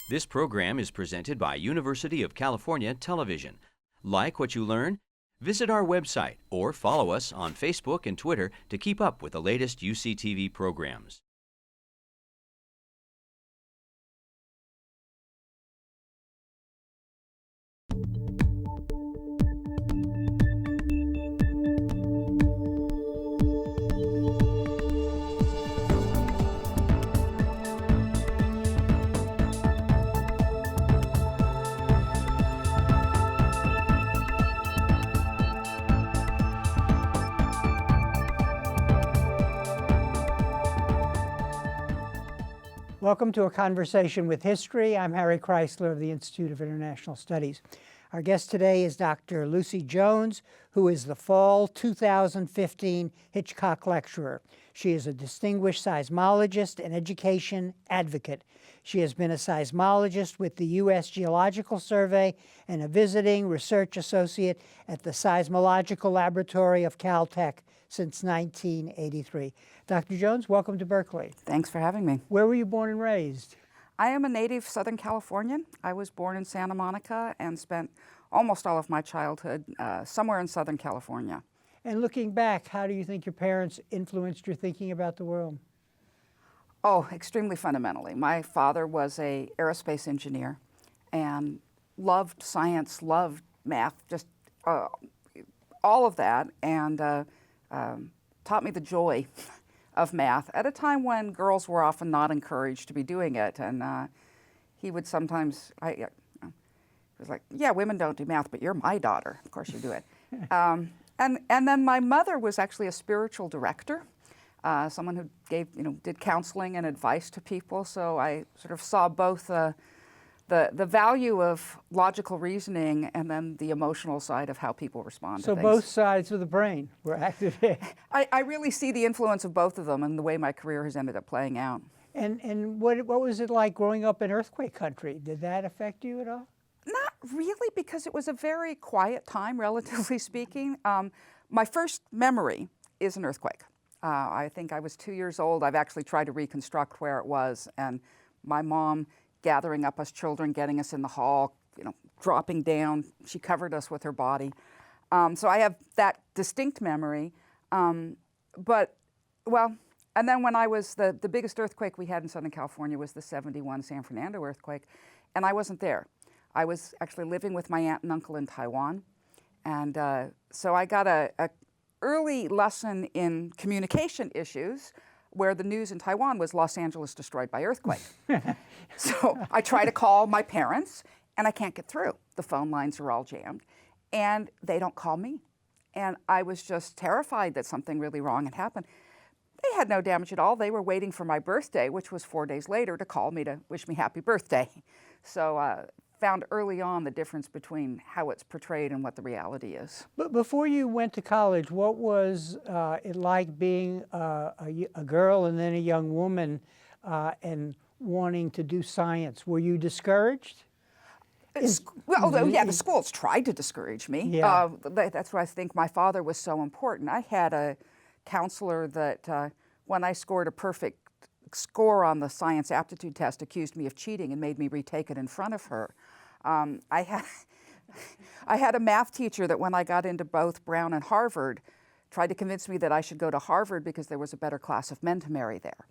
This program is presented by University of California Television. Like what you learn? Visit our website or follow us on Facebook and Twitter to keep up with the latest UCTV programs. Welcome to A Conversation with History. I'm Harry Chrysler of the Institute of International Studies. Our guest today is Dr. Lucy Jones, who is the Fall 2015 Hitchcock Lecturer. She is a distinguished seismologist and education advocate. She has been a seismologist with the U.S. Geological Survey and a visiting research associate at the Seismological Laboratory of Caltech since 1983. Dr. Jones, welcome to Berkeley. Thanks for having me. Where were you born and raised? I am a native Southern Californian. I was born in Santa Monica and spent almost all of my childhood somewhere in Southern California. And looking back, how do you think your parents influenced your thinking about the world? Oh, extremely fundamentally. My father was an aerospace engineer and loved science, loved math, just all of that, and taught me the joy of math at a time when girls were often not encouraged to be doing it. And he would sometimes, he was like, yeah, women don't do math, but you're my daughter. Of course you do it. And then my mother was actually a spiritual director, someone who gave, did counseling and advice to people. So I sort of saw both the value of logical reasoning and then the emotional side of how people respond to things. So both sides of the brain were activated. I really see the influence of both of them and the way my career has ended up playing out. And what was it like growing up in earthquake country? Did that affect you at all? Not really, because it was a very quiet time, relatively speaking. My first memory is an earthquake. I think I was 2 years old. I've actually tried to reconstruct where it was, and my mom gathering up us children, getting us in the hall, dropping down. She covered us with her body. So I have that distinct memory. And then when I was, the biggest earthquake we had in Southern California was the '71 San Fernando earthquake, and I wasn't there. I was actually living with my aunt and uncle in Taiwan. And so I got a early lesson in communication issues, where the news in Taiwan was Los Angeles destroyed by earthquake. So I try to call my parents, and I can't get through. The phone lines are all jammed, and they don't call me. And I was just terrified that something really wrong had happened. They had no damage at all. They were waiting for my birthday, which was 4 days later, to call me to wish me happy birthday. So found early on the difference between how it's portrayed and what the reality is. But before you went to college, what was it like being a girl and then a young woman and wanting to do science? Were you discouraged? The schools tried to discourage me. Yeah. That's why I think my father was so important. I had a counselor that when I scored a perfect score on the science aptitude test, accused me of cheating and made me retake it in front of her. I had a math teacher that when I got into both Brown and Harvard tried to convince me that I should go to Harvard because there was a better class of men to marry there.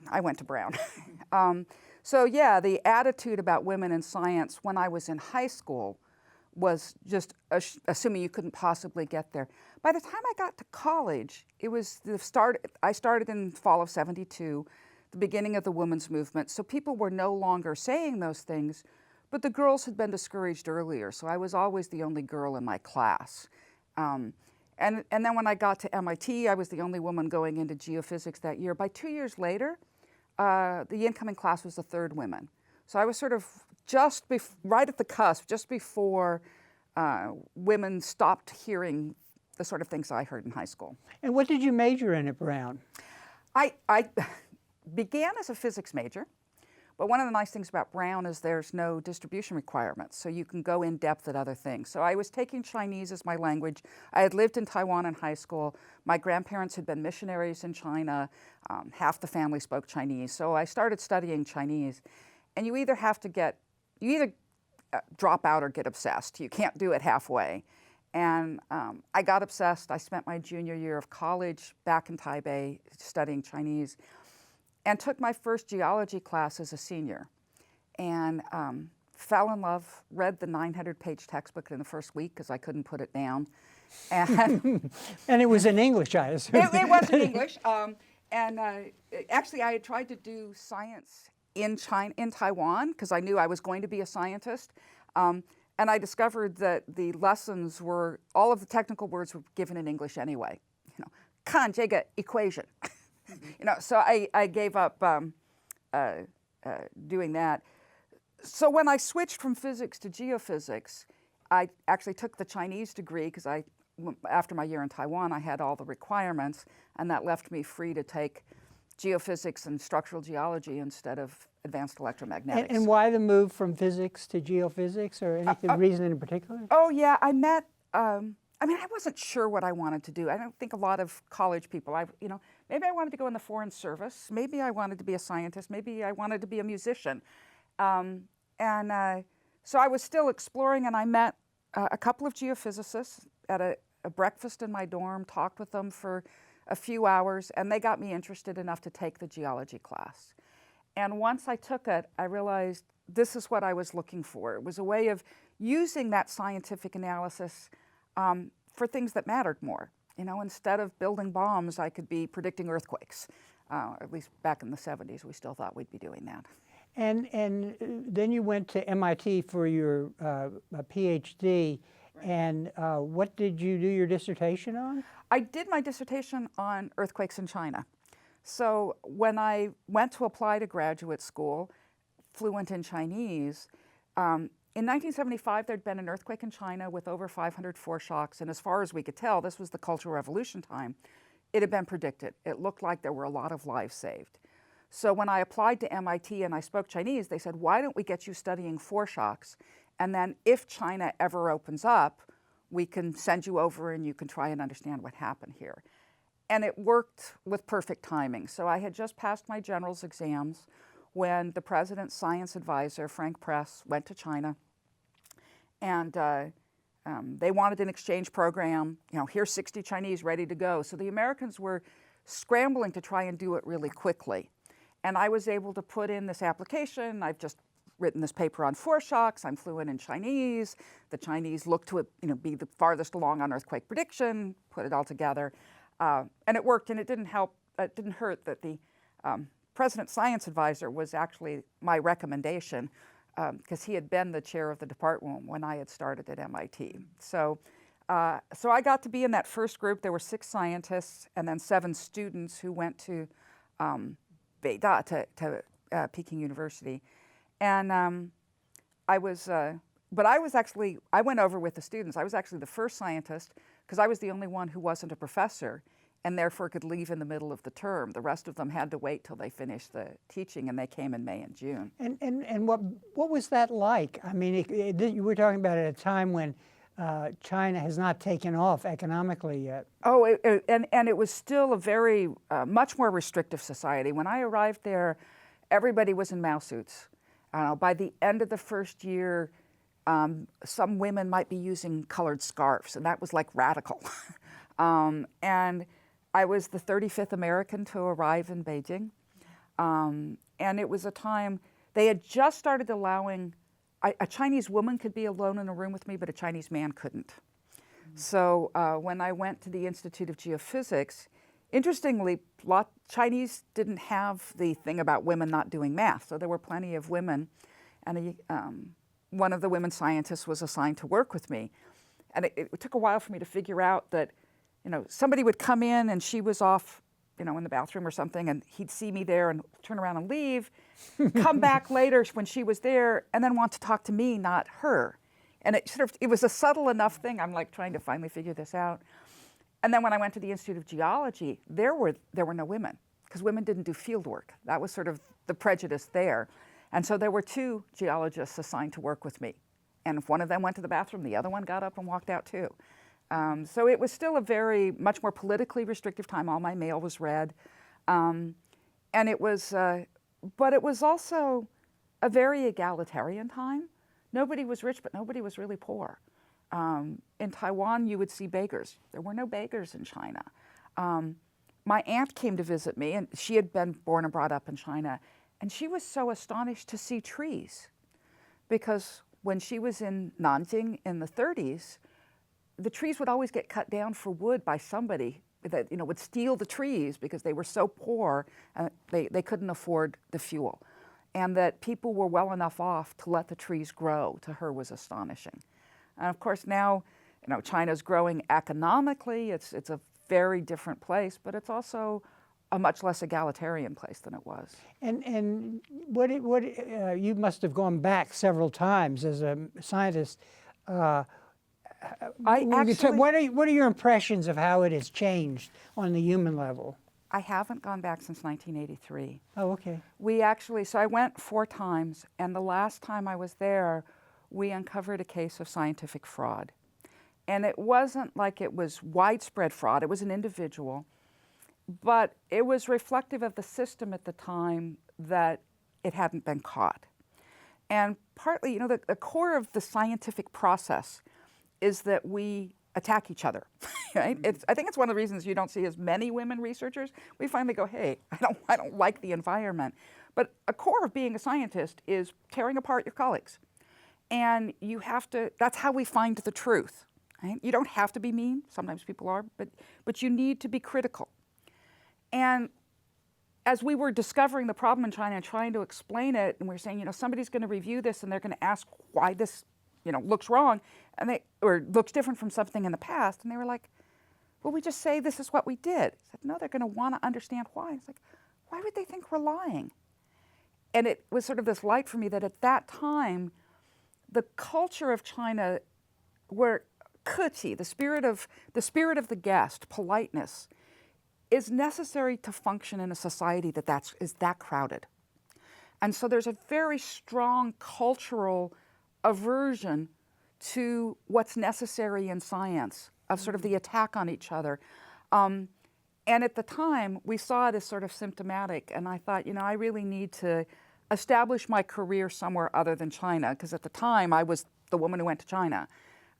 I went to Brown. So yeah, the attitude about women in science when I was in high school was just assuming you couldn't possibly get there. By the time I got to college, it was I started in fall of '72, the beginning of the women's movement. So people were no longer saying those things, but the girls had been discouraged earlier. So I was always the only girl in my class. And then when I got to MIT, I was the only woman going into geophysics that year. By 2 years later, the incoming class was the third women. So I was sort of right at the cusp, just before women stopped hearing the sort of things I heard in high school. And what did you major in at Brown? I began as a physics major, but one of the nice things about Brown is there's no distribution requirements, so you can go in depth at other things. So I was taking Chinese as my language. I had lived in Taiwan in high school. My grandparents had been missionaries in China. Half the family spoke Chinese, so I started studying Chinese. And you either drop out or get obsessed. You can't do it halfway. And I got obsessed. I spent my junior year of college back in Taipei studying Chinese and took my first geology class as a senior. And fell in love, read the 900-page textbook in the first week because I couldn't put it down. And, and it was in English, I assume. It was in English. Actually, I had tried to do science in Taiwan because I knew I was going to be a scientist. And I discovered that the lessons were, all of the technical words were given in English anyway. You know, 看这个 equation. You know, so I gave up doing that. So when I switched from physics to geophysics, I actually took the Chinese degree because after my year in Taiwan, I had all the requirements, and that left me free to take geophysics and structural geology instead of advanced electromagnetics. And why the move from physics to geophysics, or any reason in particular? Oh yeah, I met. I mean, I wasn't sure what I wanted to do. I don't think a lot of college people. Maybe I wanted to go in the Foreign Service. Maybe I wanted to be a scientist. Maybe I wanted to be a musician. So I was still exploring, and I met a couple of geophysicists at a breakfast in my dorm, talked with them for a few hours, and they got me interested enough to take the geology class. And once I took it, I realized this is what I was looking for. It was a way of using that scientific analysis for things that mattered more. You know, instead of building bombs, I could be predicting earthquakes. At least back in the 70s, we still thought we'd be doing that. And then you went to MIT for your PhD, right. And what did you do your dissertation on? I did my dissertation on earthquakes in China. So when I went to apply to graduate school, fluent in Chinese, in 1975 there'd been an earthquake in China with over 500 foreshocks, and as far as we could tell, this was the Cultural Revolution time. It had been predicted. It looked like there were a lot of lives saved. So when I applied to MIT and I spoke Chinese, they said, why don't we get you studying foreshocks? And then if China ever opens up, we can send you over and you can try and understand what happened here. And it worked with perfect timing. So I had just passed my general's exams when the president's science advisor, Frank Press, went to China. And they wanted an exchange program. You know, here's 60 Chinese ready to go. So the Americans were scrambling to try and do it really quickly. And I was able to put in this application. I've just written this paper on foreshocks. I'm fluent in Chinese. The Chinese look to it, be the farthest along on earthquake prediction, put it all together. And it worked, and it didn't hurt that the president's science advisor was actually my recommendation because he had been the chair of the department when I had started at MIT. So I got to be in that first group. There were 6 scientists and then 7 students who went to Beida, to Peking University. And I went over with the students. I was actually the first scientist because I was the only one who wasn't a professor and therefore could leave in the middle of the term. The rest of them had to wait till they finished the teaching, and they came in May and June. And what was that like? I mean, you were talking about it at a time when China has not taken off economically yet. Oh, and it was still a very, much more restrictive society. When I arrived there, everybody was in Mao suits. By the end of the first year, some women might be using colored scarves, and that was like radical. And I was the 35th American to arrive in Beijing. And it was a time, they had just started allowing, a Chinese woman could be alone in a room with me, but a Chinese man couldn't. Mm-hmm. So when I went to the Institute of Geophysics, interestingly, Chinese didn't have the thing about women not doing math, so there were plenty of women. And one of the women scientists was assigned to work with me. And it took a while for me to figure out that, somebody would come in and she was off, in the bathroom or something, and he'd see me there and turn around and leave, come back later when she was there, and then want to talk to me, not her. And it was a subtle enough thing. I'm like trying to finally figure this out. And then when I went to the Institute of Geology, there were no women because women didn't do field work. That was sort of the prejudice there. And so there were 2 geologists assigned to work with me. And if one of them went to the bathroom, the other one got up and walked out too. So it was still a much more politically restrictive time. All my mail was read. And it was, but it was also a very egalitarian time. Nobody was rich, but nobody was really poor. In Taiwan, you would see beggars. There were no beggars in China. My aunt came to visit me, and she had been born and brought up in China, and she was so astonished to see trees, because when she was in Nanjing in the 30s, the trees would always get cut down for wood by somebody that would steal the trees because they were so poor and they couldn't afford the fuel. And that people were well enough off to let the trees grow, to her, was astonishing. And of course now, China's growing economically. It's a very different place, but it's also a much less egalitarian place than it was. And what you must have gone back several times as a scientist. What are your impressions of how it has changed on the human level? I haven't gone back since 1983. Oh, okay. So I went 4 times, and the last time I was there, we uncovered a case of scientific fraud. And it wasn't like it was widespread fraud, it was an individual, but it was reflective of the system at the time that it hadn't been caught. And partly, the core of the scientific process is that we attack each other, right? I think it's one of the reasons you don't see as many women researchers. We finally go, hey, I don't like the environment. But a core of being a scientist is tearing apart your colleagues. And you have to, that's how we find the truth, right? You don't have to be mean, sometimes people are, but you need to be critical. And as we were discovering the problem in China and trying to explain it, and we were saying, somebody's going to review this and they're going to ask why this looks wrong, or looks different from something in the past. And they were like, well, we just say this is what we did. I said, no, they're going to want to understand why. It's like, why would they think we're lying? And it was sort of this light for me that at that time, the culture of China, where keqi, the spirit of the guest, politeness, is necessary to function in a society that is that crowded. And so there's a very strong cultural aversion to what's necessary in science, of sort of the attack on each other. And at the time, we saw it as sort of symptomatic, and I thought, I really need to establish my career somewhere other than China, because at the time, I was the woman who went to China.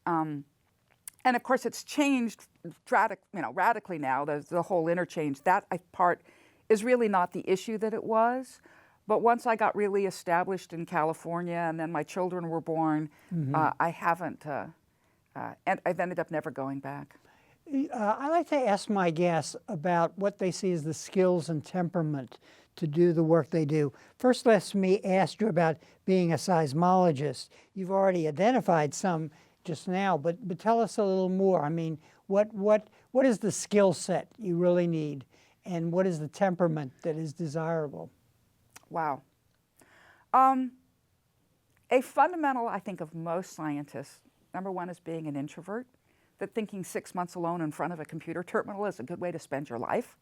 And of course, it's changed radically now, the whole interchange. That part is really not the issue that it was. But once I got really established in California and then my children were born, I haven't, and I've ended up never going back. I like to ask my guests about what they see as the skills and temperament to do the work they do. First, let me ask you about being a seismologist. You've already identified some just now, but tell us a little more. I mean, what is the skill set you really need, and what is the temperament that is desirable? Wow. A fundamental, I think, of most scientists, number one, is being an introvert, that thinking 6 months alone in front of a computer terminal is a good way to spend your life.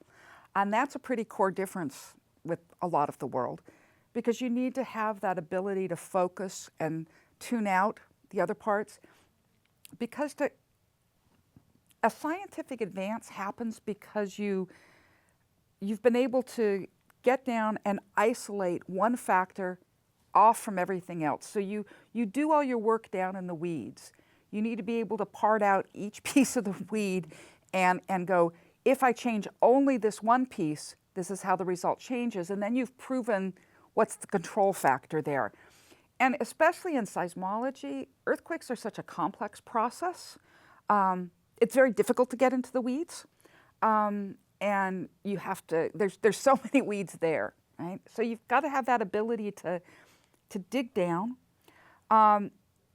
And that's a pretty core difference with a lot of the world, because you need to have that ability to focus and tune out the other parts. Because a scientific advance happens because you've been able to get down and isolate one factor off from everything else. So you do all your work down in the weeds. You need to be able to part out each piece of the weed and go, if I change only this one piece, this is how the result changes. And then you've proven what's the control factor there. And especially in seismology, earthquakes are such a complex process. It's very difficult to get into the weeds. And you have to, there's so many weeds there, right? So you've got to have that ability to dig down.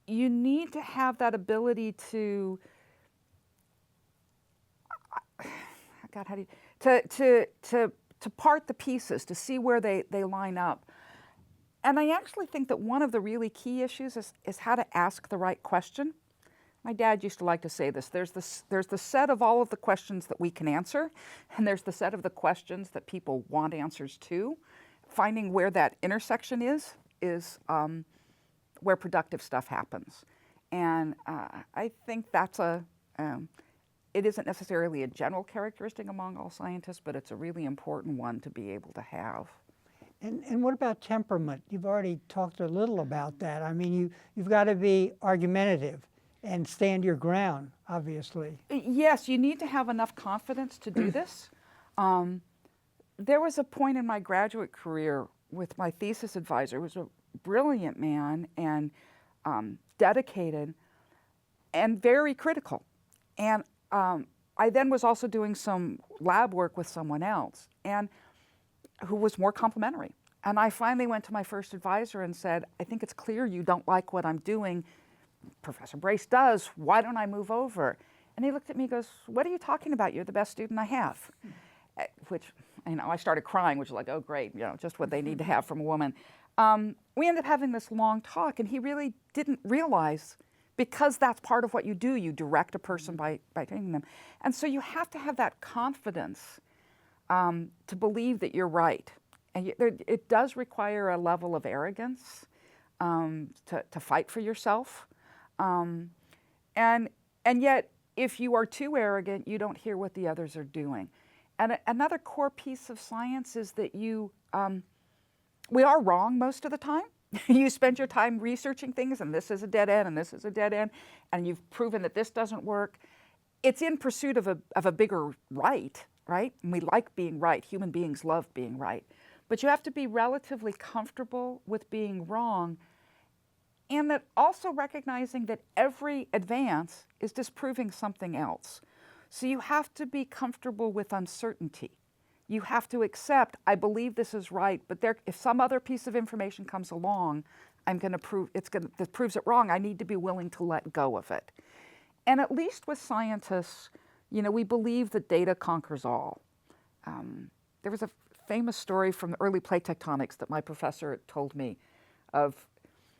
You need to have that ability to, God, how do you, to part the pieces, to see where they line up. And I actually think that one of the really key issues is how to ask the right question. My dad used to like to say this, there's the set of all of the questions that we can answer, and there's the set of the questions that people want answers to. Finding where that intersection is where productive stuff happens. And I think that's it isn't necessarily a general characteristic among all scientists, but it's a really important one to be able to have. And what about temperament? You've already talked a little about that. I mean, you've got to be argumentative and stand your ground, obviously. Yes, you need to have enough confidence to do this. There was a point in my graduate career with my thesis advisor, who was a brilliant man and dedicated and very critical. And I then was also doing some lab work with someone else, and who was more complimentary. And I finally went to my first advisor and said, I think it's clear you don't like what I'm doing. Professor Brace does. Why don't I move over? And he looked at me and goes, what are you talking about? You're the best student I have. Which, I started crying, which was like, oh, great, just what they need to have from a woman. We ended up having this long talk, and he really didn't realize, because that's part of what you do, you direct a person by training them. And so you have to have that confidence to believe that you're right. And it does require a level of arrogance to fight for yourself. And yet, if you are too arrogant, you don't hear what the others are doing. And another core piece of science is that we are wrong most of the time. You spend your time researching things, and this is a dead end, and this is a dead end, and you've proven that this doesn't work. It's in pursuit of a bigger right? And we like being right. Human beings love being right. But you have to be relatively comfortable with being wrong, and that also recognizing that every advance is disproving something else. So you have to be comfortable with uncertainty. You have to accept, I believe this is right, but if some other piece of information comes along, that proves it wrong, I need to be willing to let go of it. And at least with scientists, we believe that data conquers all. There was a famous story from the early plate tectonics that my professor told me of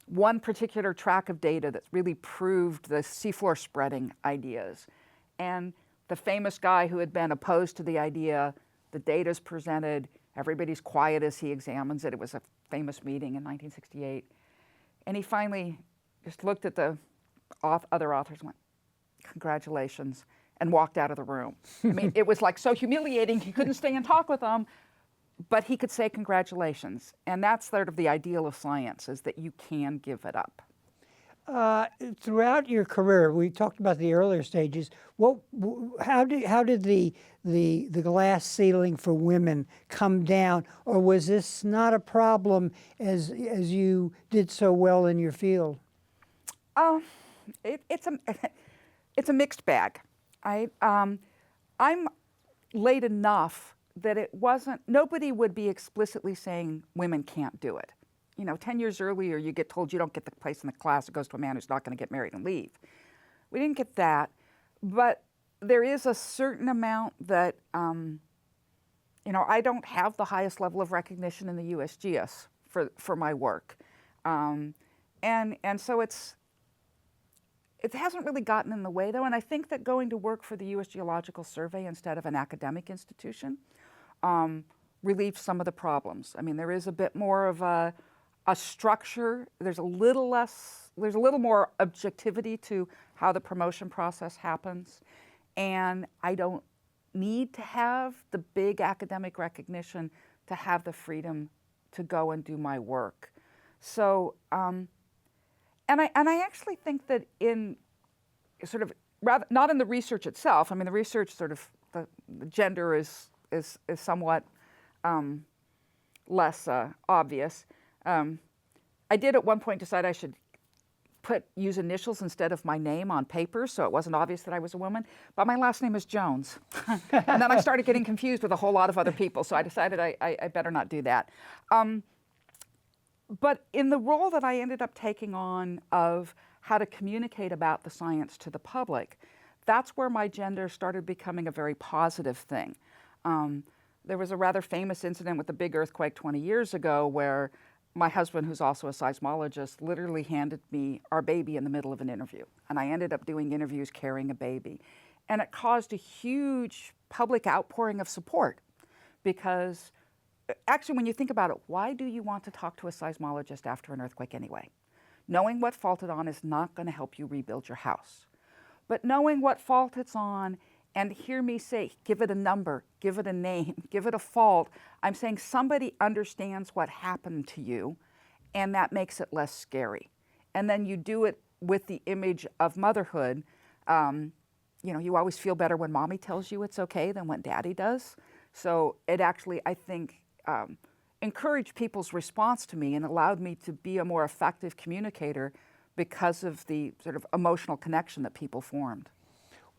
one particular track of data that really proved the seafloor spreading ideas. And the famous guy who had been opposed to the idea, the data's presented, everybody's quiet as he examines it. It was a famous meeting in 1968. And he finally just looked at the other authors and went, congratulations, and walked out of the room. I mean, it was like so humiliating, he couldn't stay and talk with them, but he could say congratulations. And that's sort of the ideal of science, is that you can give it up. Throughout your career, we talked about the earlier stages. How did the glass ceiling for women come down, or was this not a problem as you did so well in your field? It's a mixed bag. I'm late enough that nobody would be explicitly saying women can't do it. 10 years earlier, you get told you don't get the place in the class, it goes to a man who's not going to get married and leave. We didn't get that, but there is a certain amount that, I don't have the highest level of recognition in the USGS for my work. And so it hasn't really gotten in the way, though, and I think that going to work for the U.S. Geological Survey instead of an academic institution relieves some of the problems. I mean, there is a bit more of a structure. There's a little more objectivity to how the promotion process happens. And I don't need to have the big academic recognition to have the freedom to go and do my work. So, and I actually think that in sort of, rather, not in the research itself, I mean, the research sort of, the gender is somewhat less obvious. I did at one point decide I should use initials instead of my name on paper, so it wasn't obvious that I was a woman. But my last name is Jones. And then I started getting confused with a whole lot of other people, so I decided I better not do that. But in the role that I ended up taking on of how to communicate about the science to the public, that's where my gender started becoming a very positive thing. There was a rather famous incident with the big earthquake 20 years ago where my husband, who's also a seismologist, literally handed me our baby in the middle of an interview. And I ended up doing interviews carrying a baby. And it caused a huge public outpouring of support because actually, when you think about it, why do you want to talk to a seismologist after an earthquake anyway? Knowing what fault it's on is not going to help you rebuild your house. But knowing what fault it's on and hear me say, give it a number, give it a name, give it a fault. I'm saying somebody understands what happened to you, and that makes it less scary. And then you do it with the image of motherhood. You know, you always feel better when mommy tells you it's okay than when daddy does. So it actually, I think, encouraged people's response to me and allowed me to be a more effective communicator because of the sort of emotional connection that people formed.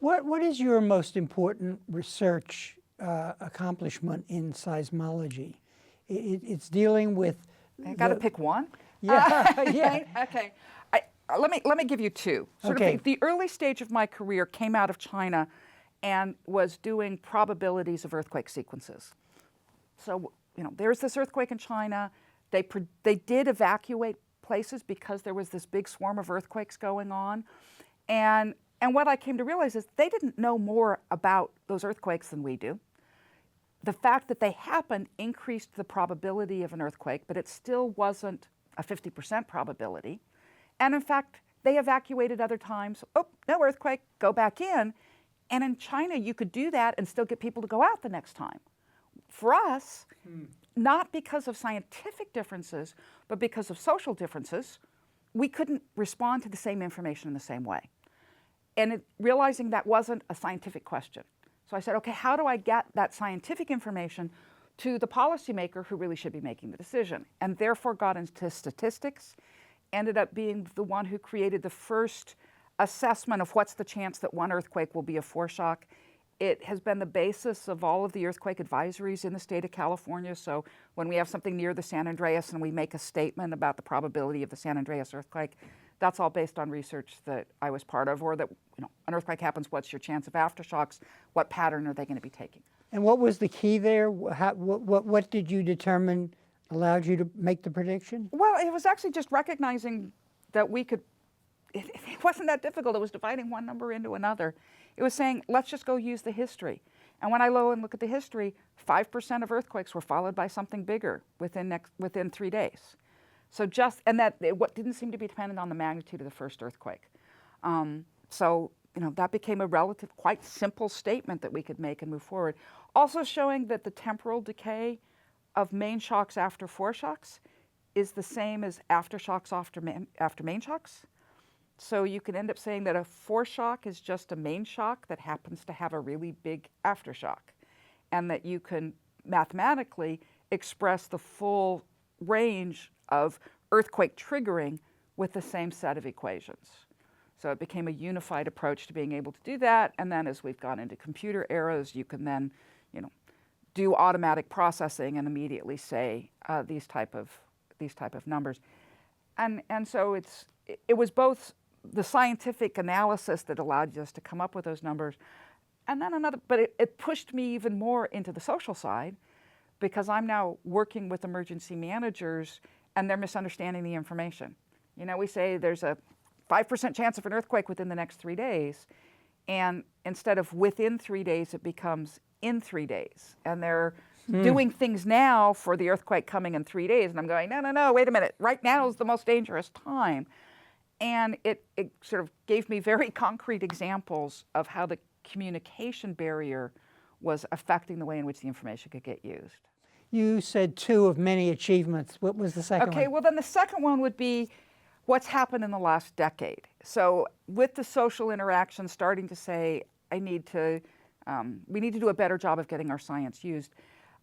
What is your most important research accomplishment in seismology? It's dealing with. I got to pick one. Yeah, yeah. Okay. Let me give you two. Sort Okay. of the early stage of my career came out of China, and was doing probabilities of earthquake sequences. So you know, there's this earthquake in China. They did evacuate places because there was this big swarm of earthquakes going on, and what I came to realize is they didn't know more about those earthquakes than we do. The fact that they happened increased the probability of an earthquake, but it still wasn't a 50% probability. And in fact, they evacuated other times. Oh, no earthquake, go back in. And in China, you could do that and still get people to go out the next time. For us, not because of scientific differences, but because of social differences, we couldn't respond to the same information in the same way. And realizing that wasn't a scientific question. So I said, okay, how do I get that scientific information to the policymaker who really should be making the decision? And therefore got into statistics, ended up being the one who created the first assessment of what's the chance that one earthquake will be a foreshock. It has been the basis of all of the earthquake advisories in the state of California. So when we have something near the San Andreas and we make a statement about the probability of the San Andreas earthquake, that's all based on research that I was part of, or that, you know, an earthquake happens, what's your chance of aftershocks? What pattern are they going to be taking? And what was the key there? What did you determine allowed you to make the prediction? Well, it was actually just recognizing that we could, it wasn't that difficult. It was dividing one number into another. It was saying, let's just go use the history. And when I go and look at the history, 5% of earthquakes were followed by something bigger within 3 days. So what didn't seem to be dependent on the magnitude of the first earthquake. So, you know, that became a quite simple statement that we could make and move forward. Also showing that the temporal decay of main shocks after foreshocks is the same as aftershocks after main shocks. So you can end up saying that a foreshock is just a main shock that happens to have a really big aftershock, and that you can mathematically express the full range of earthquake triggering with the same set of equations. So it became a unified approach to being able to do that. And then as we've gone into computer eras, you can then, you know, do automatic processing and immediately say these type of numbers. And so it was both the scientific analysis that allowed us to come up with those numbers, and then but it pushed me even more into the social side, because I'm now working with emergency managers and they're misunderstanding the information. You know, we say there's a 5% chance of an earthquake within the next 3 days, and instead of within 3 days, it becomes in 3 days. And they're doing things now for the earthquake coming in 3 days. And I'm going, no, wait a minute. Right now is the most dangerous time. And it sort of gave me very concrete examples of how the communication barrier was affecting the way in which the information could get used. You said 2 of many achievements. What was the second one? Okay, well then the second one would be what's happened in the last decade. So with the social interaction starting to say, we need to do a better job of getting our science used,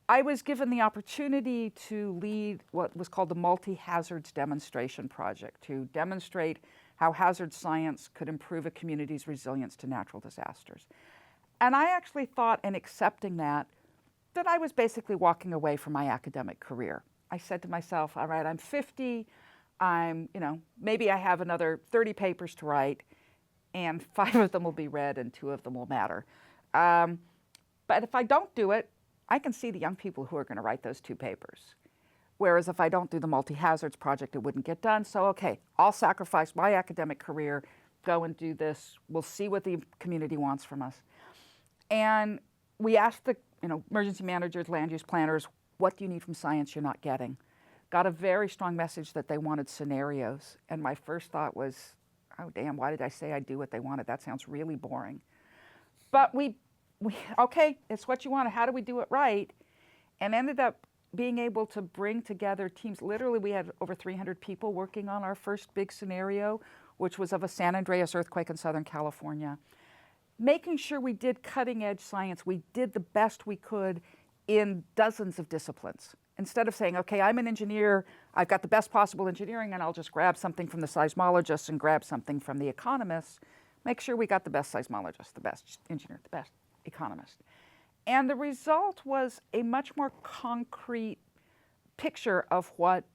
I was given the opportunity to lead what was called the Multi-Hazards Demonstration Project, to demonstrate how hazard science could improve a community's resilience to natural disasters. And I actually thought, in accepting that I was basically walking away from my academic career. I said to myself, all right, I'm 50, maybe I have another 30 papers to write, and 5 of them will be read and 2 of them will matter. But if I don't do it, I can see the young people who are going to write those 2 papers. Whereas if I don't do the multi-hazards project, it wouldn't get done. So, okay, I'll sacrifice my academic career, go and do this. We'll see what the community wants from us. And we asked the emergency managers, land use planners, what do you need from science you're not getting? Got a very strong message that they wanted scenarios. And my first thought was, oh damn, why did I say I'd do what they wanted? That sounds really boring. But we okay, it's what you want. How do we do it right? And ended up being able to bring together teams. Literally, we had over 300 people working on our first big scenario, which was of a San Andreas earthquake in Southern California. Making sure we did cutting edge science, we did the best we could in dozens of disciplines. Instead of saying, okay, I'm an engineer, I've got the best possible engineering, and I'll just grab something from the seismologists and grab something from the economists, make sure we got the best seismologist, the best engineer, the best economist. And the result was a much more concrete picture of what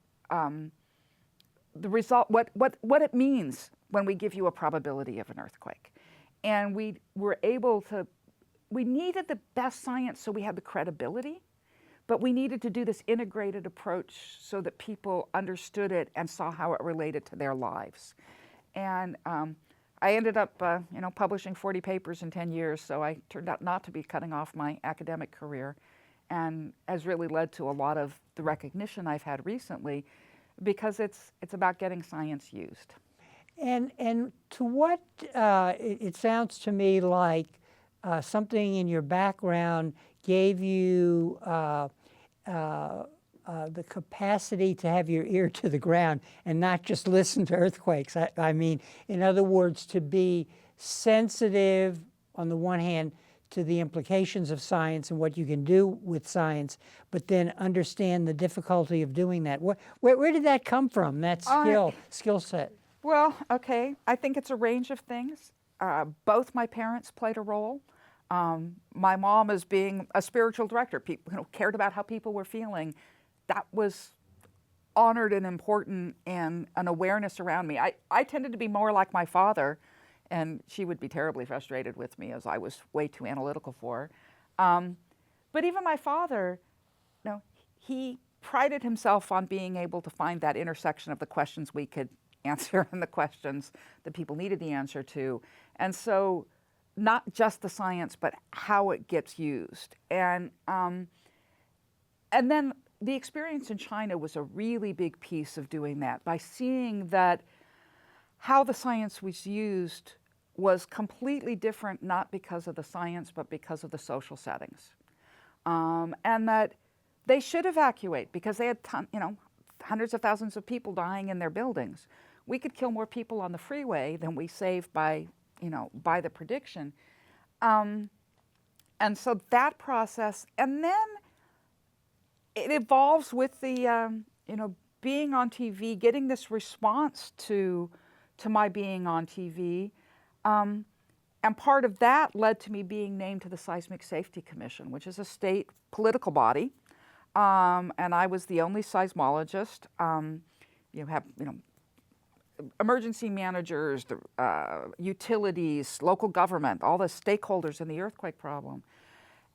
what it means when we give you a probability of an earthquake. And we were able to, we needed the best science so we had the credibility, but we needed to do this integrated approach so that people understood it and saw how it related to their lives. And I ended up publishing 40 papers in 10 years, so I turned out not to be cutting off my academic career, and has really led to a lot of the recognition I've had recently, because it's about getting science used. And to what, it sounds to me like something in your background gave you the capacity to have your ear to the ground and not just listen to earthquakes. I mean, in other words, to be sensitive on the one hand to the implications of science and what you can do with science, but then understand the difficulty of doing that. Where did that come from, that skill set? Well, okay, I think it's a range of things. Both my parents played a role. My mom, as being a spiritual director, people cared about how people were feeling. That was honored and important, and an awareness around me. I tended to be more like my father, and she would be terribly frustrated with me as I was way too analytical for her. But even my father, he prided himself on being able to find that intersection of the questions we could answer and the questions that people needed the answer to. And so not just the science, but how it gets used. And then the experience in China was a really big piece of doing that, by seeing that how the science was used was completely different, not because of the science, but because of the social settings. And that they should evacuate because they had hundreds of thousands of people dying in their buildings. We could kill more people on the freeway than we save by the prediction. And so that process, and then it evolves with the, being on TV, getting this response to my being on TV. And part of that led to me being named to the Seismic Safety Commission, which is a state political body. And I was the only seismologist. You have, emergency managers, utilities, local government, all the stakeholders in the earthquake problem.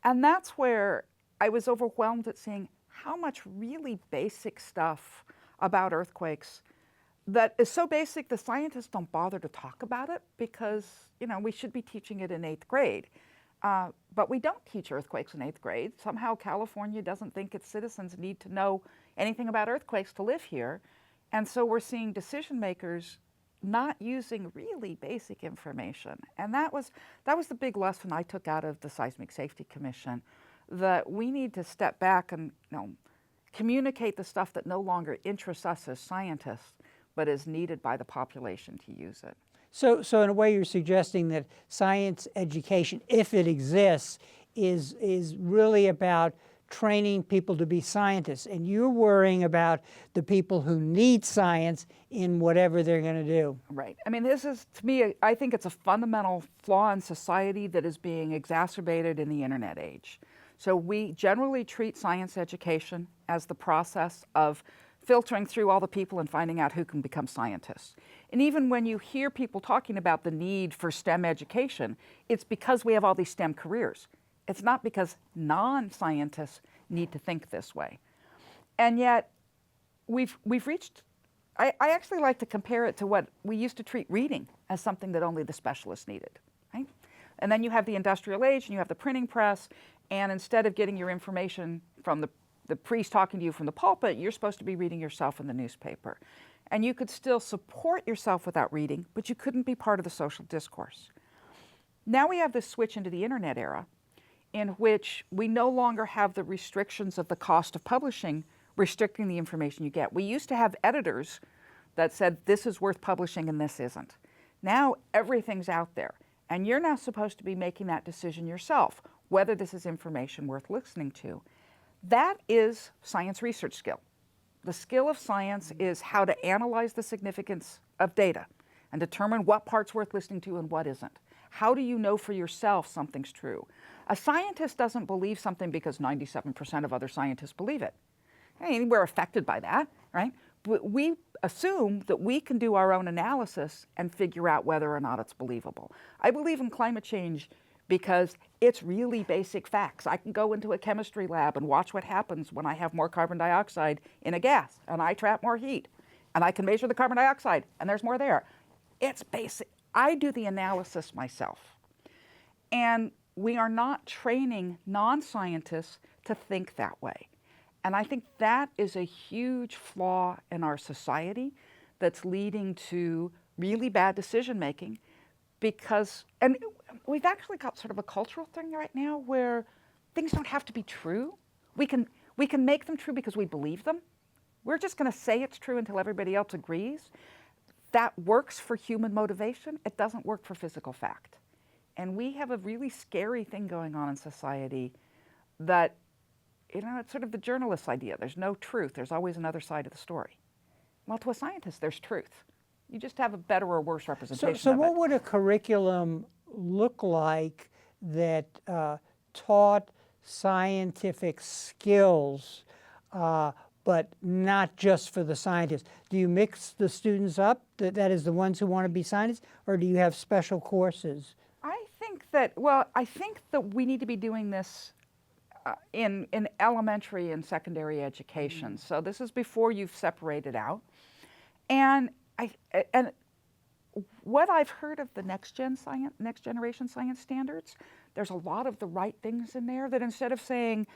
And that's where I was overwhelmed at seeing how much really basic stuff about earthquakes that is so basic the scientists don't bother to talk about it because, we should be teaching it in 8th grade. But we don't teach earthquakes in 8th grade. Somehow California doesn't think its citizens need to know anything about earthquakes to live here. And so we're seeing decision makers not using really basic information. And that was the big lesson I took out of the Seismic Safety Commission, that we need to step back and communicate the stuff that no longer interests us as scientists, but is needed by the population to use it. So in a way, you're suggesting that science education, if it exists, is really about training people to be scientists, and you're worrying about the people who need science in whatever they're going to do. Right. I mean, this is, to me, I think it's a fundamental flaw in society that is being exacerbated in the internet age. So we generally treat science education as the process of filtering through all the people and finding out who can become scientists. And even when you hear people talking about the need for STEM education, it's because we have all these STEM careers. It's not because non-scientists need to think this way. And yet, we've reached, I actually like to compare it to what we used to treat reading as something that only the specialists needed, right? And then you have the industrial age and you have the printing press, and instead of getting your information from the priest talking to you from the pulpit, you're supposed to be reading yourself in the newspaper. And you could still support yourself without reading, but you couldn't be part of the social discourse. Now we have this switch into the internet era, in which we no longer have the restrictions of the cost of publishing restricting the information you get. We used to have editors that said this is worth publishing and this isn't. Now everything's out there, and you're now supposed to be making that decision yourself, whether this is information worth listening to. That is science research skill. The skill of science is how to analyze the significance of data and determine what part's worth listening to and what isn't. How do you know for yourself something's true? A scientist doesn't believe something because 97% of other scientists believe it. I mean, we're affected by that, right? But we assume that we can do our own analysis and figure out whether or not it's believable. I believe in climate change because it's really basic facts. I can go into a chemistry lab and watch what happens when I have more carbon dioxide in a gas and I trap more heat. And I can measure the carbon dioxide and there's more there. It's basic. I do the analysis myself. And we are not training non-scientists to think that way. And I think that is a huge flaw in our society that's leading to really bad decision making because, and we've actually got sort of a cultural thing right now where things don't have to be true. We can make them true because we believe them. We're just going to say it's true until everybody else agrees. That works for human motivation. It doesn't work for physical fact. And we have a really scary thing going on in society that, you know, it's sort of the journalist's idea. There's no truth. There's always another side of the story. Well, to a scientist, there's truth. You just have a better or worse representation of it. So what would a curriculum look like that taught scientific skills, but not just for the scientists? Do you mix the students up, that is the ones who want to be scientists, or do you have special courses? I think that we need to be doing this in elementary and secondary education. So this is before you've separated out. And what I've heard of the next generation science standards, there's a lot of the right things in there that instead of saying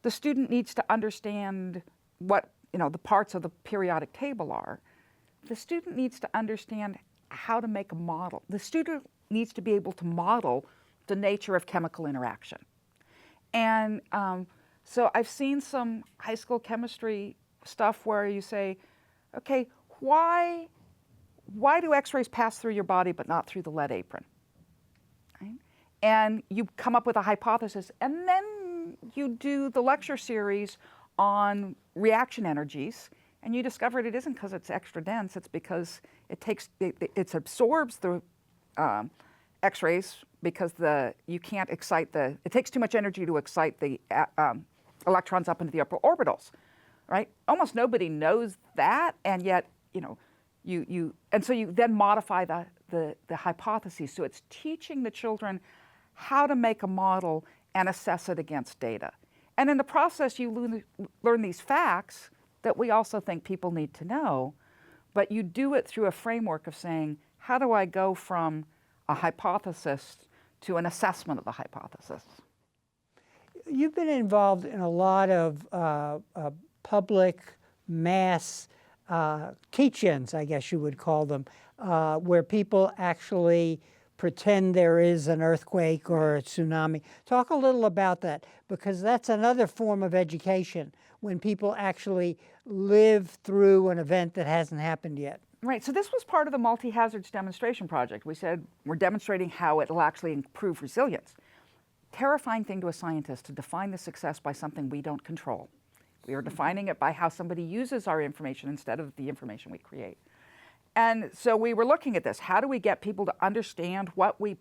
the student needs to understand what, you know, the parts of the periodic table are, the student needs to understand how to make a model. The student needs to be able to model the nature of chemical interaction. And so I've seen some high school chemistry stuff where you say, okay, why do X-rays pass through your body but not through the lead apron? Right? And you come up with a hypothesis, and then you do the lecture series on reaction energies, and you discover it isn't because it's extra dense, it's because it absorbs the X-rays because it takes too much energy to excite the electrons up into the upper orbitals, right? Almost nobody knows that, and yet, you know, and so you then modify the hypotheses. So it's teaching the children how to make a model and assess it against data. And in the process, you learn these facts that we also think people need to know, but you do it through a framework of saying, how do I go from a hypothesis to an assessment of the hypothesis? You've been involved in a lot of public mass teach-ins, I guess you would call them, where people actually pretend there is an earthquake or a tsunami. Talk a little about that, because that's another form of education, when people actually live through an event that hasn't happened yet. Right, so this was part of the multi-hazards demonstration project. We said we're demonstrating how it'll actually improve resilience. Terrifying thing to a scientist to define the success by something we don't control. We are defining it by how somebody uses our information instead of the information we create. And so we were looking at this. How do we get people to understand what we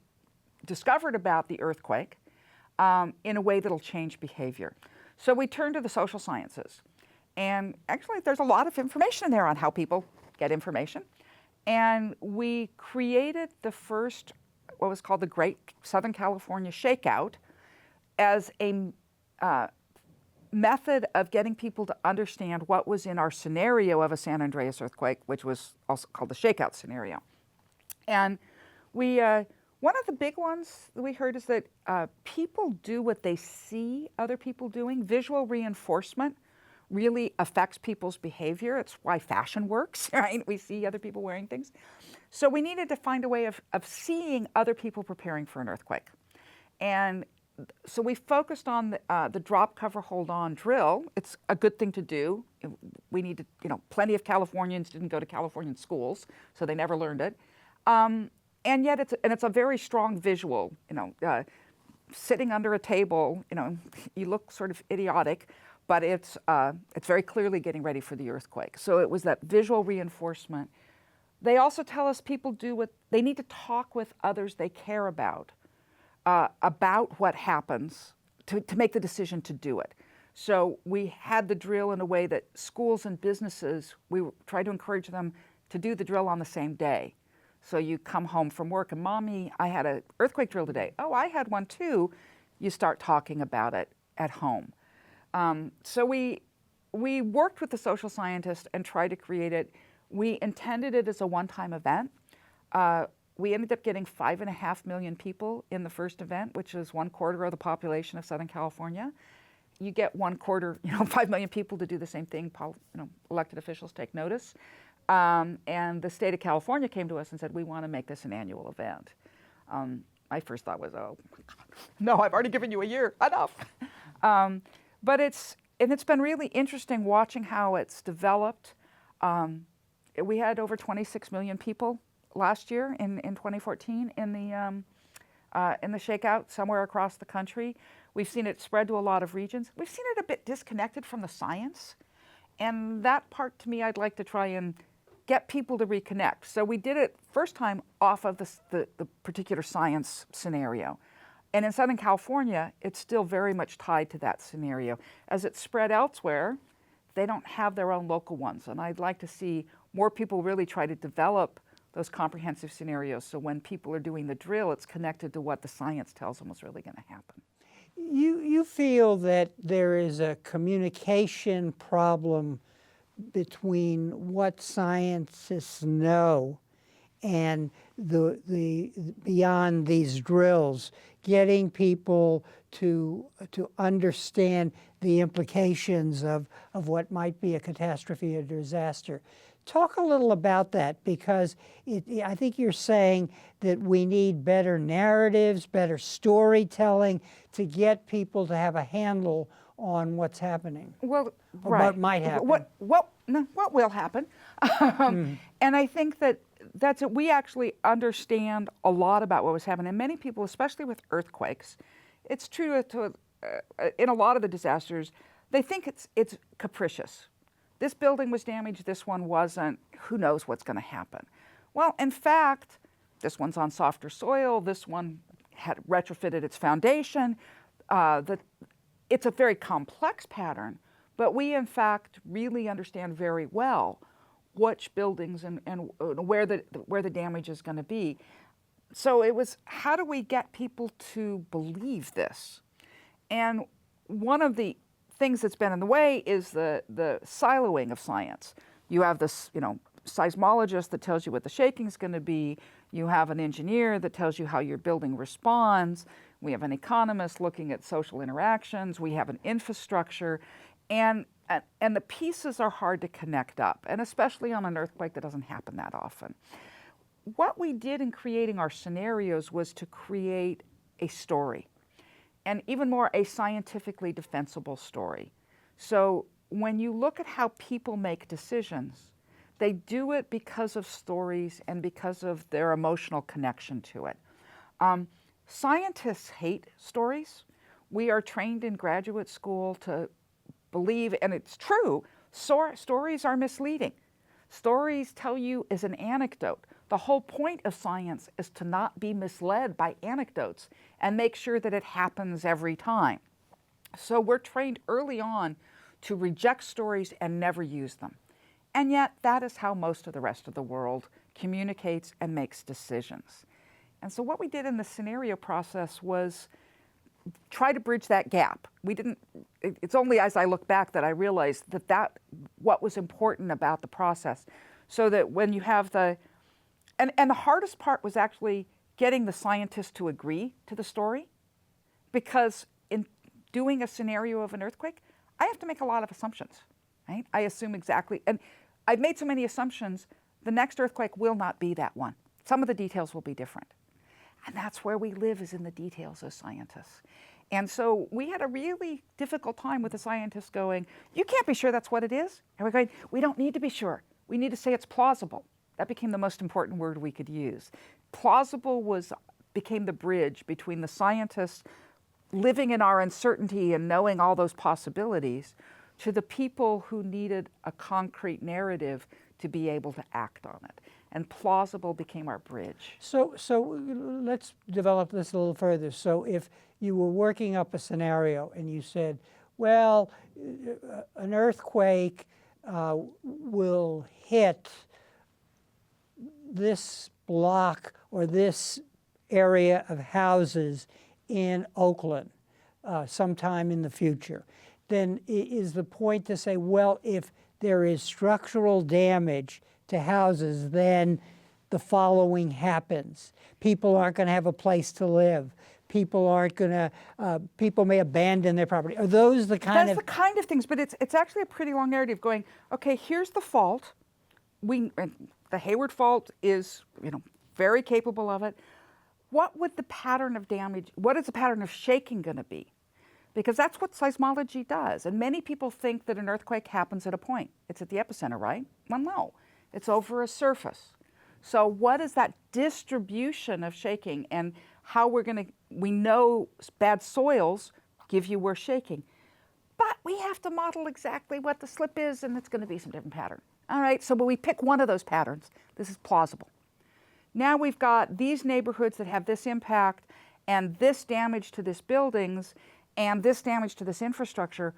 discovered about the earthquake in a way that'll change behavior? So we turned to the social sciences. And actually, there's a lot of information in there on how people get information. And we created the first, what was called the Great Southern California ShakeOut, as a method of getting people to understand what was in our scenario of a San Andreas earthquake, which was also called the ShakeOut scenario. And we, one of the big ones that we heard is that people do what they see other people doing. Visual reinforcement really affects people's behavior. It's why fashion works, right? We see other people wearing things. So we needed to find a way of seeing other people preparing for an earthquake. And so we focused on the drop, cover, hold on drill. It's a good thing to do. We need to, plenty of Californians didn't go to Californian schools, so they never learned it. And yet it's a very strong visual, sitting under a table, you look sort of idiotic, but it's very clearly getting ready for the earthquake. So it was that visual reinforcement. They also tell us people do what they need to talk with others they care about what happens to make the decision to do it. So we had the drill in a way that schools and businesses, we tried to encourage them to do the drill on the same day. So you come home from work and, Mommy, I had an earthquake drill today. Oh, I had one too. You start talking about it at home. So we worked with the social scientists and tried to create it. We intended it as a one-time event. We ended up getting 5.5 million people in the first event, which is 1/4 of the population of Southern California. You get 1/4, 5 million people to do the same thing. Elected officials take notice. And the state of California came to us and said, we want to make this an annual event. My first thought was, oh, no, I've already given you a year, enough. But it's been really interesting watching how it's developed. We had over 26 million people last year in 2014 in the ShakeOut somewhere across the country. We've seen it spread to a lot of regions. We've seen it a bit disconnected from the science. And that part, to me, I'd like to try and get people to reconnect. So we did it first time off of the particular science scenario. And in Southern California, it's still very much tied to that scenario. As it's spread elsewhere, they don't have their own local ones. And I'd like to see more people really try to develop those comprehensive scenarios. So when people are doing the drill, it's connected to what the science tells them is really going to happen. You feel that there is a communication problem between what scientists know and the beyond these drills, getting people to understand the implications of what might be a catastrophe or disaster. Talk a little about that, because I think you're saying that we need better narratives, better storytelling to get people to have a handle on what's happening. Well, or right. what might happen. What will happen. And I think that's it. We actually understand a lot about what was happening. And many people, especially with earthquakes, it's true in a lot of the disasters, they think it's capricious. This building was damaged, this one wasn't. Who knows what's going to happen? Well, in fact, this one's on softer soil. This one had retrofitted its foundation. It's a very complex pattern, but we, in fact, really understand very well which buildings and where the damage is going to be. So it was, how do we get people to believe this? And one of the things that's been in the way is the siloing of science. You have this, seismologist that tells you what the shaking is going to be. You have an engineer that tells you how your building responds. We have an economist looking at social interactions. We have an infrastructure, and the pieces are hard to connect up, and especially on an earthquake that doesn't happen that often. What we did in creating our scenarios was to create a story, and even more, a scientifically defensible story. So when you look at how people make decisions, they do it because of stories and because of their emotional connection to it. Scientists hate stories. We are trained in graduate school to believe, and it's true, stories are misleading. Stories tell you as an anecdote. The whole point of science is to not be misled by anecdotes and make sure that it happens every time. So we're trained early on to reject stories and never use them. And yet that is how most of the rest of the world communicates and makes decisions. And so what we did in the scenario process was try to bridge that gap. It's only as I look back that I realized that what was important about the process. So that when you have and the hardest part was actually getting the scientists to agree to the story, because in doing a scenario of an earthquake, I have to make a lot of assumptions, right? I assume exactly, and I've made so many assumptions, the next earthquake will not be that one. Some of the details will be different. And that's where we live, is in the details as scientists. And so we had a really difficult time with the scientists going, you can't be sure that's what it is. And we're going, we don't need to be sure. We need to say it's plausible. That became the most important word we could use. Plausible became the bridge between the scientists living in our uncertainty and knowing all those possibilities to the people who needed a concrete narrative to be able to act on it. And plausible became our bridge. So let's develop this a little further. So if you were working up a scenario and you said, well, an earthquake will hit this block or this area of houses in Oakland sometime in the future, then is the point to say, well, if there is structural damage to houses, then the following happens. People aren't going to have a place to live. People aren't going to, people may abandon their property. Are those the kind of... That's the kind of things, but it's actually a pretty long narrative going, okay, here's the fault. The Hayward fault is, very capable of it. What would the pattern of damage, what is the pattern of shaking going to be? Because that's what seismology does. And many people think that an earthquake happens at a point. It's at the epicenter, right? Well, no, it's over a surface. So what is that distribution of shaking and how we know bad soils give you worse shaking. But we have to model exactly what the slip is, and it's going to be some different pattern. All right, so when we pick one of those patterns, this is plausible. Now we've got these neighborhoods that have this impact and this damage to these buildings and this damage to this infrastructure.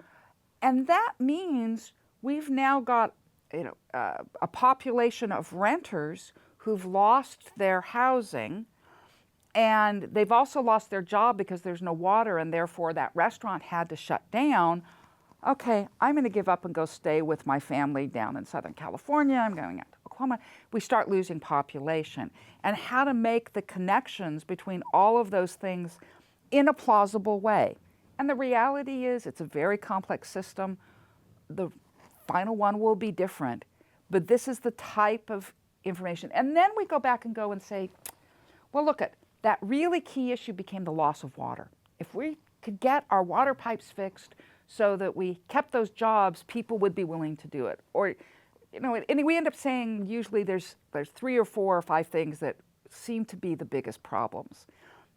And that means we've now got a population of renters who've lost their housing, and they've also lost their job because there's no water, and therefore that restaurant had to shut down. Okay, I'm going to give up and go stay with my family down in Southern California. I'm going out to Oklahoma. We start losing population. And how to make the connections between all of those things in a plausible way. And the reality is it's a very complex system. The final one will be different. But this is the type of information. And then we go back and go and say, well, look, that really key issue became the loss of water. If we could get our water pipes fixed so that we kept those jobs, people would be willing to do it. Or, and we end up saying usually there's 3 or 4 or 5 things that seem to be the biggest problems.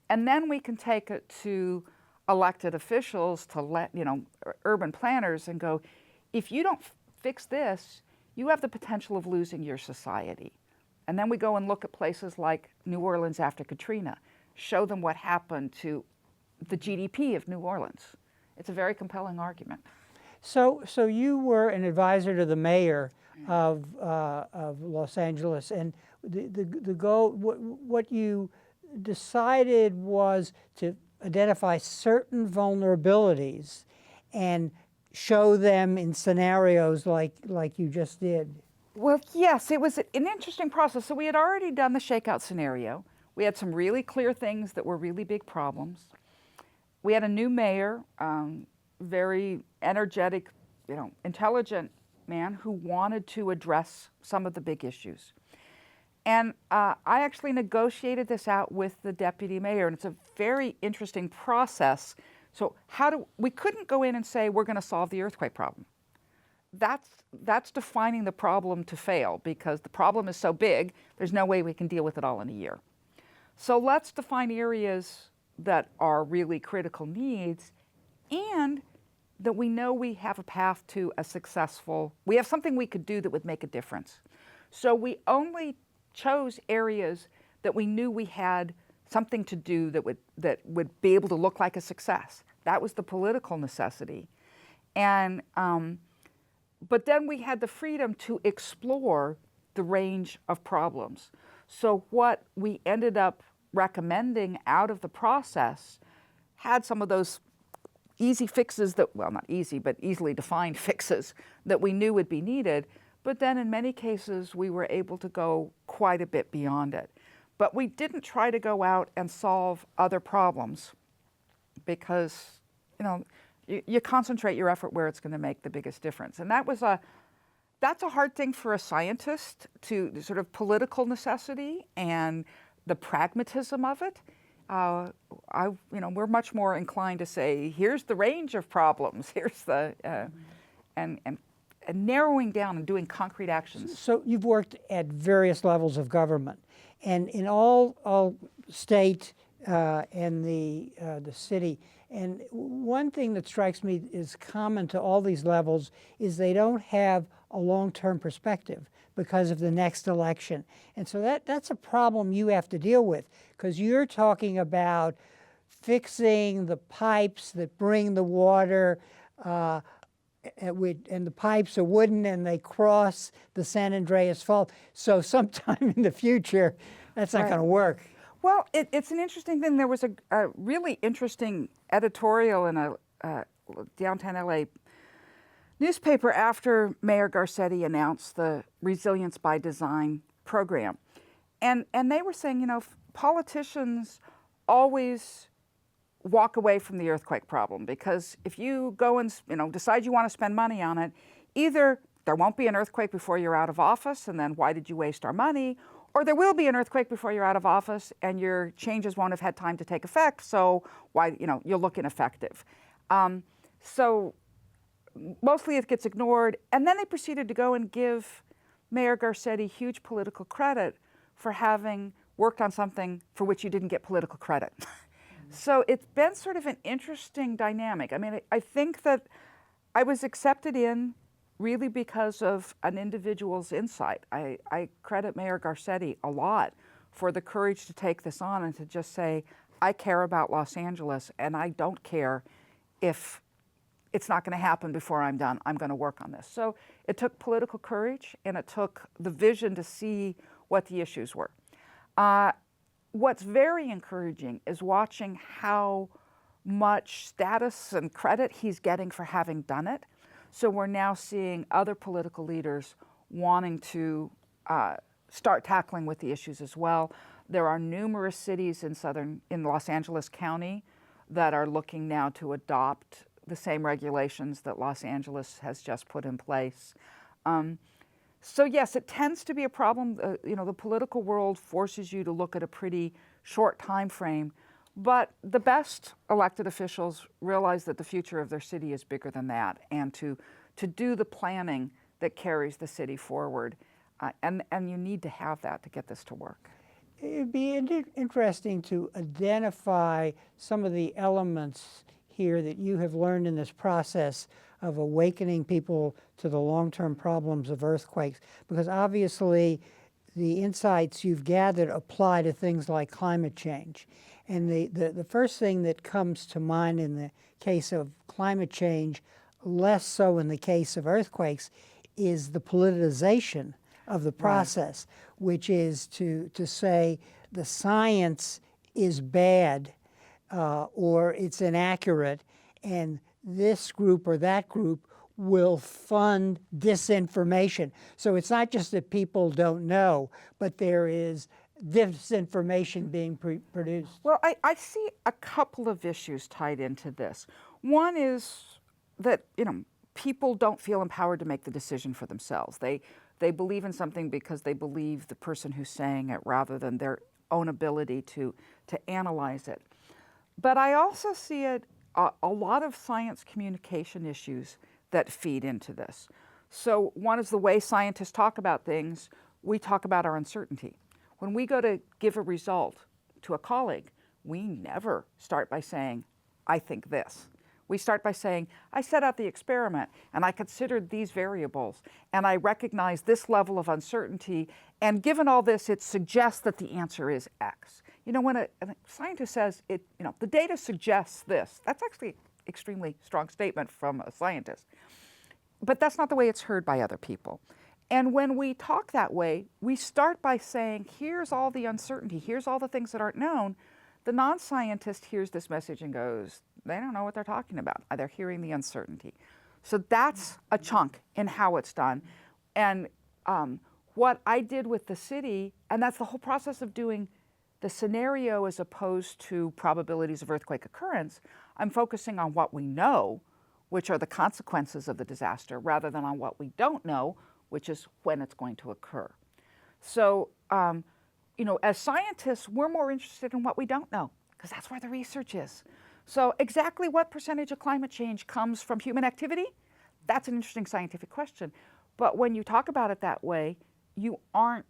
And then we can take it to elected officials, to urban planners, and go, if you don't fix this, you have the potential of losing your society. And then we go and look at places like New Orleans after Katrina, show them what happened to the GDP of New Orleans. It's a very compelling argument. So you were an advisor to the mayor of Los Angeles, and the goal, what you decided was to identify certain vulnerabilities and show them in scenarios like you just did. Well, yes, it was an interesting process. So we had already done the ShakeOut scenario. We had some really clear things that were really big problems. We had a new mayor, very energetic, intelligent man who wanted to address some of the big issues. And I actually negotiated this out with the deputy mayor, and it's a very interesting process. So we couldn't go in and say, we're going to solve the earthquake problem. That's defining the problem to fail, because the problem is so big, there's no way we can deal with it all in a year. So let's define areas that are really critical needs, and that we know we have a path to we have something we could do that would make a difference. So we only chose areas that we knew we had something to do that would be able to look like a success. That was the political necessity. And but then we had the freedom to explore the range of problems. So what we ended up recommending out of the process had some of those easy fixes that, well, not easy, but easily defined fixes that we knew would be needed. But then in many cases, we were able to go quite a bit beyond it. But we didn't try to go out and solve other problems, because, you concentrate your effort where it's going to make the biggest difference. And that's a hard thing for a scientist, to sort of political necessity and the pragmatism of it. we're much more inclined to say, here's the range of problems, here's the, and narrowing down and doing concrete actions. So you've worked at various levels of government, and in all state and the city. And one thing that strikes me is common to all these levels is they don't have a long-term perspective because of the next election. And so that's a problem you have to deal with, because you're talking about fixing the pipes that bring the water, and the pipes are wooden and they cross the San Andreas Fault. So sometime in the future, that's not going to work. Well, it's an interesting thing. There was a really interesting editorial in a downtown LA newspaper after Mayor Garcetti announced the Resilience by Design program. And they were saying, politicians always walk away from the earthquake problem, because if you go and decide you want to spend money on it, either there won't be an earthquake before you're out of office, and then why did you waste our money? Or there will be an earthquake before you're out of office and your changes won't have had time to take effect, so why, you'll look ineffective. So mostly it gets ignored. And then they proceeded to go and give Mayor Garcetti huge political credit for having worked on something for which you didn't get political credit. So it's been sort of an interesting dynamic. I mean, I think that I was accepted in really because of an individual's insight. I credit Mayor Garcetti a lot for the courage to take this on and to just say, I care about Los Angeles and I don't care if it's not going to happen before I'm done. I'm going to work on this. So it took political courage and it took the vision to see what the issues were. What's very encouraging is watching how much status and credit he's getting for having done it. So we're now seeing other political leaders wanting to start tackling with the issues as well. There are numerous cities in Los Angeles County that are looking now to adopt the same regulations that Los Angeles has just put in place. So yes, it tends to be a problem. The political world forces you to look at a pretty short time frame, but the best elected officials realize that the future of their city is bigger than that, and to do the planning that carries the city forward. And you need to have that to get this to work. It'd be interesting to identify some of the elements here that you have learned in this process of awakening people to the long-term problems of earthquakes, because obviously the insights you've gathered apply to things like climate change. And the first thing that comes to mind in the case of climate change, less so in the case of earthquakes, is the politicization of the process, right, which is to say the science is bad or it's inaccurate, and this group or that group will fund disinformation. So it's not just that people don't know, but there is disinformation being produced. Well, I see a couple of issues tied into this. One is that, people don't feel empowered to make the decision for themselves. They believe in something because they believe the person who's saying it rather than their own ability to analyze it. But I also see a lot of science communication issues that feed into this. So one is the way scientists talk about things. We talk about our uncertainty. When we go to give a result to a colleague, we never start by saying, I think this. We start by saying, I set out the experiment and I considered these variables and I recognize this level of uncertainty, and given all this, it suggests that the answer is X. When a scientist says, the data suggests this, that's actually an extremely strong statement from a scientist. But that's not the way it's heard by other people. And when we talk that way, we start by saying, here's all the uncertainty, here's all the things that aren't known. The non-scientist hears this message and goes, they don't know what they're talking about. They're hearing the uncertainty. So that's a chunk in how it's done. And what I did with the city, and that's the whole process of doing the scenario as opposed to probabilities of earthquake occurrence, I'm focusing on what we know, which are the consequences of the disaster, rather than on what we don't know, which is when it's going to occur. So, as scientists, we're more interested in what we don't know, because that's where the research is. So exactly what percentage of climate change comes from human activity? That's an interesting scientific question. But when you talk about it that way, you aren't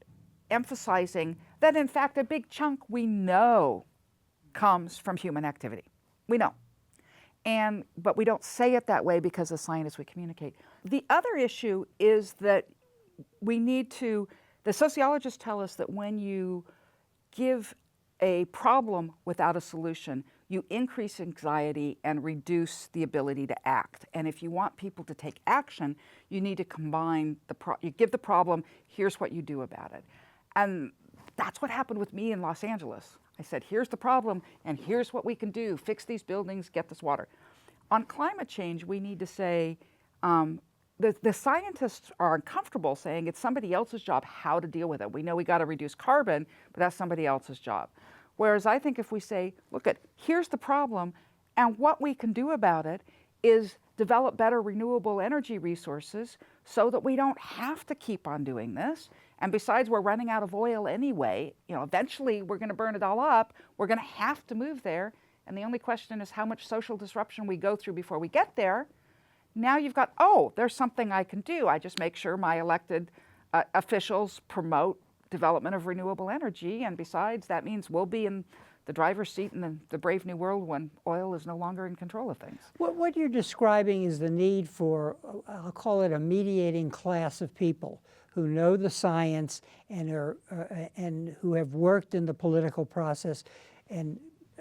emphasizing that in fact a big chunk we know comes from human activity. We know. But we don't say it that way because as scientists we communicate. The other issue is that the sociologists tell us that when you give a problem without a solution, you increase anxiety and reduce the ability to act. And if you want people to take action, you need to combine you give the problem, here's what you do about it. And that's what happened with me in Los Angeles. I said, here's the problem, and here's what we can do. Fix these buildings, get this water. On climate change, we need to say, the scientists are uncomfortable saying it's somebody else's job how to deal with it. We know we got to reduce carbon, but that's somebody else's job. Whereas I think if we say, look, here's the problem, and what we can do about it is develop better renewable energy resources so that we don't have to keep on doing this. And besides, we're running out of oil anyway. Eventually we're going to burn it all up. We're going to have to move there. And the only question is how much social disruption we go through before we get there. Now you've got, there's something I can do. I just make sure my elected officials promote development of renewable energy. And besides, that means we'll be in the driver's seat in the brave new world when oil is no longer in control of things. What you're describing is the need for, I'll call it a mediating class of people who know the science and who have worked in the political process. And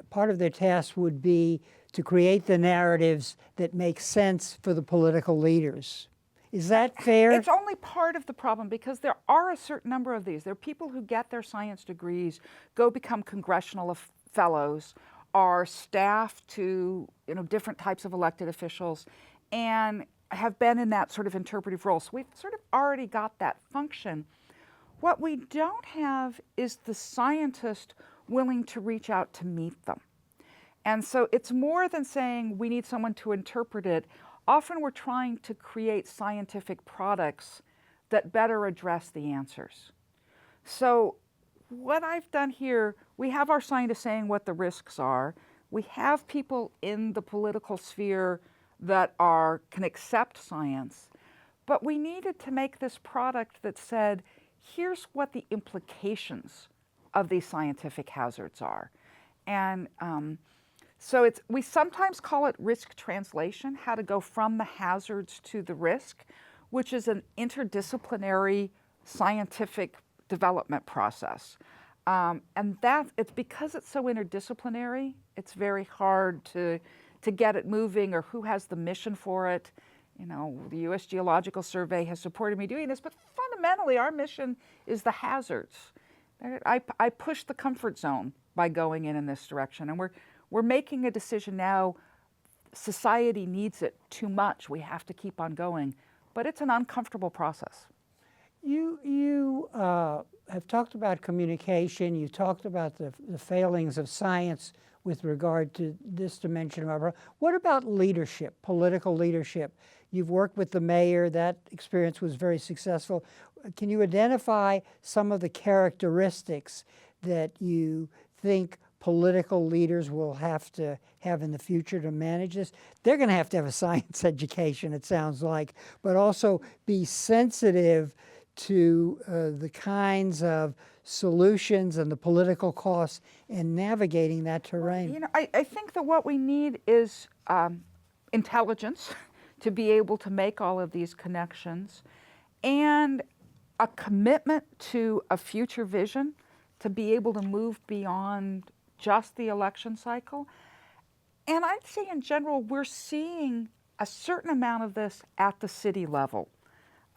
part of their task would be to create the narratives that make sense for the political leaders. Is that fair? It's only part of the problem because there are a certain number of these. There are people who get their science degrees, go become congressional fellows, are staff to different types of elected officials, and have been in that sort of interpretive role. So we've sort of already got that function. What we don't have is the scientist willing to reach out to meet them. And so it's more than saying we need someone to interpret it. Often we're trying to create scientific products that better address the answers. So what I've done here, we have our scientists saying what the risks are. We have people in the political sphere that can accept science. But we needed to make this product that said, here's what the implications of these scientific hazards are. And so we sometimes call it risk translation, how to go from the hazards to the risk, which is an interdisciplinary scientific development process. And it's because it's so interdisciplinary, it's very hard to get it moving or who has the mission for it. The U.S. Geological Survey has supported me doing this, but fundamentally our mission is the hazards. I push the comfort zone by going in this direction, and we're making a decision now. Society needs it too much. We have to keep on going, but it's an uncomfortable process. You have talked about communication. You talked about the failings of science with regard to this dimension of our problem. What about leadership, political leadership? You've worked with the mayor. That experience was very successful. Can you identify some of the characteristics that you think political leaders will have to have in the future to manage this? They're going to have a science education, it sounds like, but also be sensitive to the kinds of solutions and the political costs in navigating that terrain. I think that what we need is intelligence to be able to make all of these connections, and a commitment to a future vision to be able to move beyond just the election cycle. And I'd say in general, we're seeing a certain amount of this at the city level.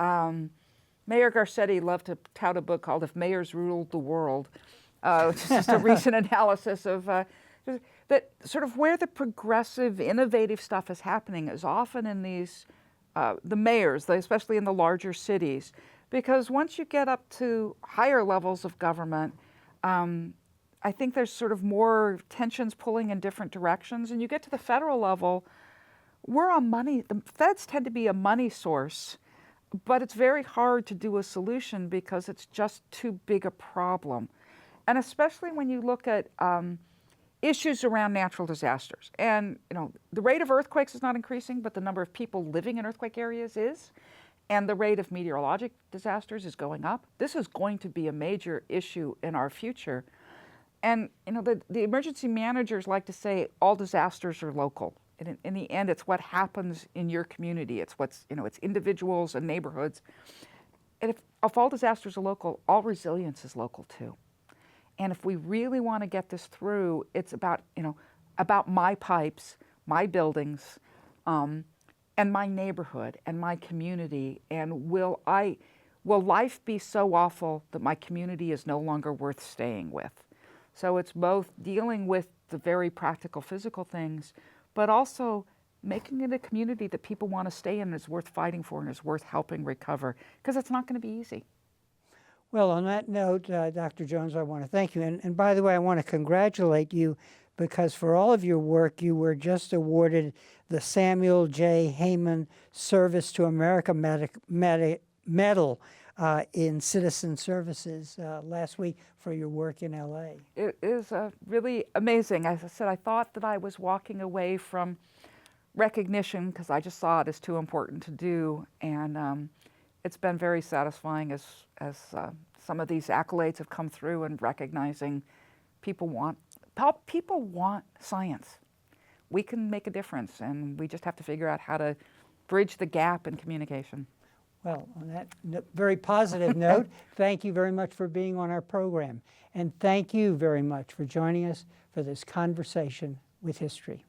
Mayor Garcetti loved to tout a book called If Mayors Ruled the World, which is just a recent analysis of that sort of where the progressive, innovative stuff is happening is often in these, the mayors, especially in the larger cities. Because once you get up to higher levels of government, I think there's sort of more tensions pulling in different directions. And you get to the federal level, the feds tend to be a money source, but it's very hard to do a solution because it's just too big a problem. And especially when you look at issues around natural disasters. And the rate of earthquakes is not increasing, but the number of people living in earthquake areas is. And the rate of meteorologic disasters is going up. This is going to be a major issue in our future. And the emergency managers like to say all disasters are local. And in the end, it's what happens in your community. It's it's individuals and neighborhoods. And if all disasters are local, all resilience is local too. And if we really want to get this through, it's about my pipes, my buildings, and my neighborhood and my community. And will life be so awful that my community is no longer worth staying with? So it's both dealing with the very practical physical things, but also making it a community that people want to stay in and is worth fighting for and is worth helping recover, because it's not going to be easy. Well, on that note, Dr. Jones, I want to thank you. And by the way, I want to congratulate you, because for all of your work, you were just awarded the Samuel J. Heyman Service to America Medal in Citizen Services last week for your work in LA. It is really amazing. As I said, I thought that I was walking away from recognition because I just saw it as too important to do, and it's been very satisfying as some of these accolades have come through, and recognizing people want science. We can make a difference, and we just have to figure out how to bridge the gap in communication. Well, on that very positive note, thank you very much for being on our program. And thank you very much for joining us for this conversation with history.